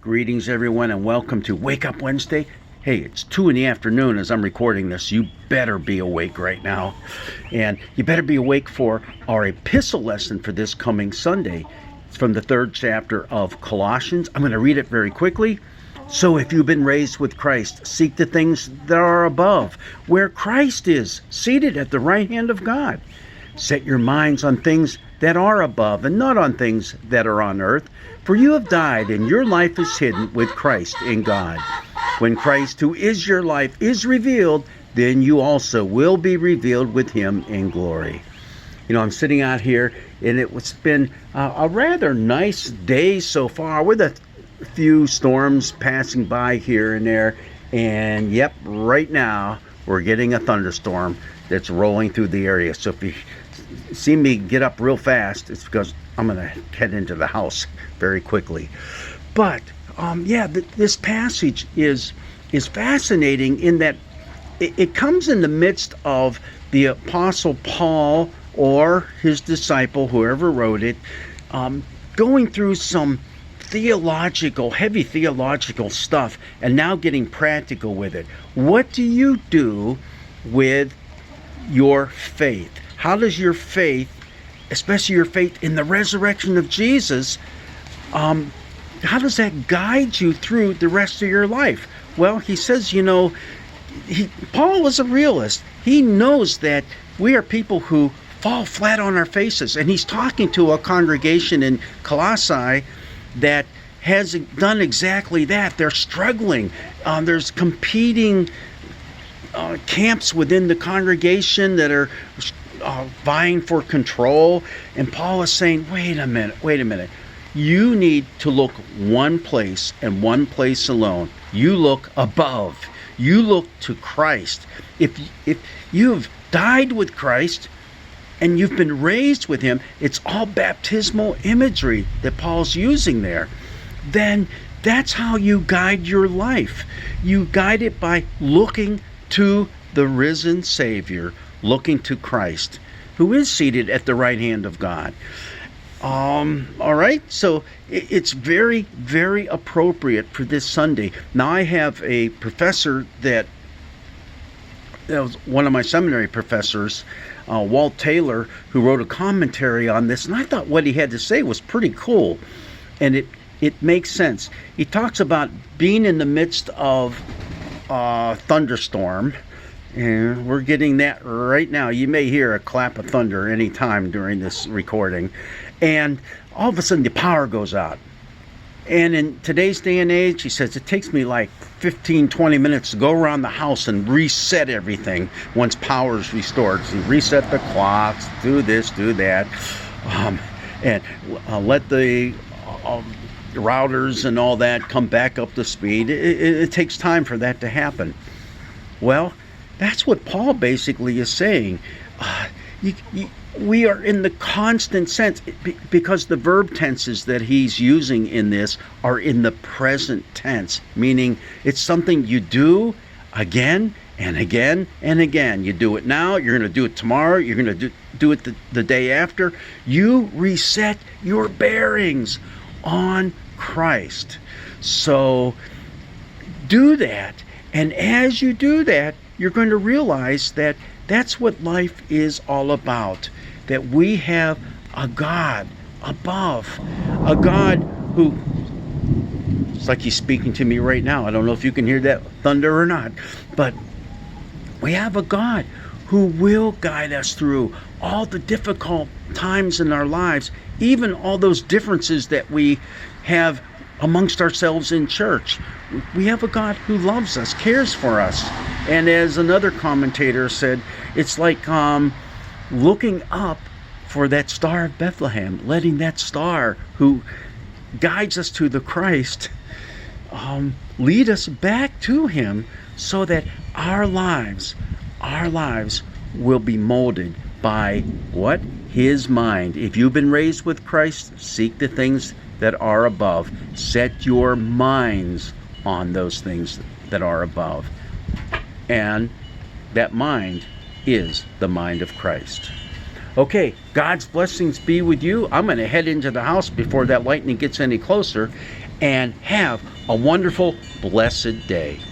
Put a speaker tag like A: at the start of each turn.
A: Greetings, everyone, and welcome to Wake Up Wednesday. Hey, it's 2 in the afternoon as I'm recording this. You better be awake right now. And you better be awake for our epistle lesson for this coming Sunday. It's from the 3rd chapter of Colossians. I'm going to read it very quickly. So if you've been raised with Christ, seek the things that are above, where Christ is, seated at the right hand of God. Set your minds on things that are above and not on things that are on earth. For you have died, and your life is hidden with Christ in God. When Christ, who is your life, is revealed, then you also will be revealed with him in glory. You know, I'm sitting out here, and it's been a rather nice day so far with a few storms passing by here and there. And yep, right now we're getting a thunderstorm that's rolling through the area. So if you see me get up real fast, it's because I'm going to head into the house very quickly. But this passage is fascinating in that it comes in the midst of the Apostle Paul or his disciple, whoever wrote it, going through some heavy theological stuff and now getting practical with it. What do you do with your faith? How does your faith, especially your faith in the resurrection of Jesus, how does that guide you through the rest of your life? Well, he says, Paul is a realist. He knows that we are people who fall flat on our faces. And he's talking to a congregation in Colossae that has done exactly that. They're struggling. There's competing camps within the congregation that are vying for control. And Paul is saying, wait a minute. You need to look one place and one place alone. You look above. You look to Christ. If you've died with Christ and you've been raised with him, it's all baptismal imagery that Paul's using there. Then that's how you guide your life. You guide it by looking to the risen Savior, looking to Christ, who is seated at the right hand of God. All right, so it's very, very appropriate for this Sunday. Now, I have a professor that was one of my seminary professors, Walt Taylor, who wrote a commentary on this, and I thought what he had to say was pretty cool, and it makes sense. He talks about being in the midst of a thunderstorm, and we're getting that right now. You may hear a clap of thunder any time during this recording. And all of a sudden the power goes out. And in today's day and age, he says, it takes me like 15-20 minutes to go around the house and reset everything once power is restored. So you reset the clocks, do this, do that, and let the routers and all that come back up to speed. It takes time for that to happen. Well, that's what Paul basically is saying. We are in the constant sense, because the verb tenses that he's using in this are in the present tense, meaning it's something you do again and again and again. You do it now, you're going to do it tomorrow, you're going to do it the day after. You reset your bearings on Christ. So do that, and as you do that, you're going to realize that that's what life is all about. That we have a God above, a God who, it's like he's speaking to me right now. I don't know if you can hear that thunder or not, but we have a God who will guide us through all the difficult times in our lives, even all those differences that we have amongst ourselves in church. We have a God who loves us, cares for us. And as another commentator said, it's like looking up for that star of Bethlehem, letting that star who guides us to the Christ lead us back to him, so that our lives will be molded by what? His mind. If you've been raised with Christ, seek the things that are above. Set your minds on those things that are above. And that mind is the mind of Christ. Okay, God's blessings be with you. I'm going to head into the house before that lightning gets any closer. and have a wonderful, blessed day.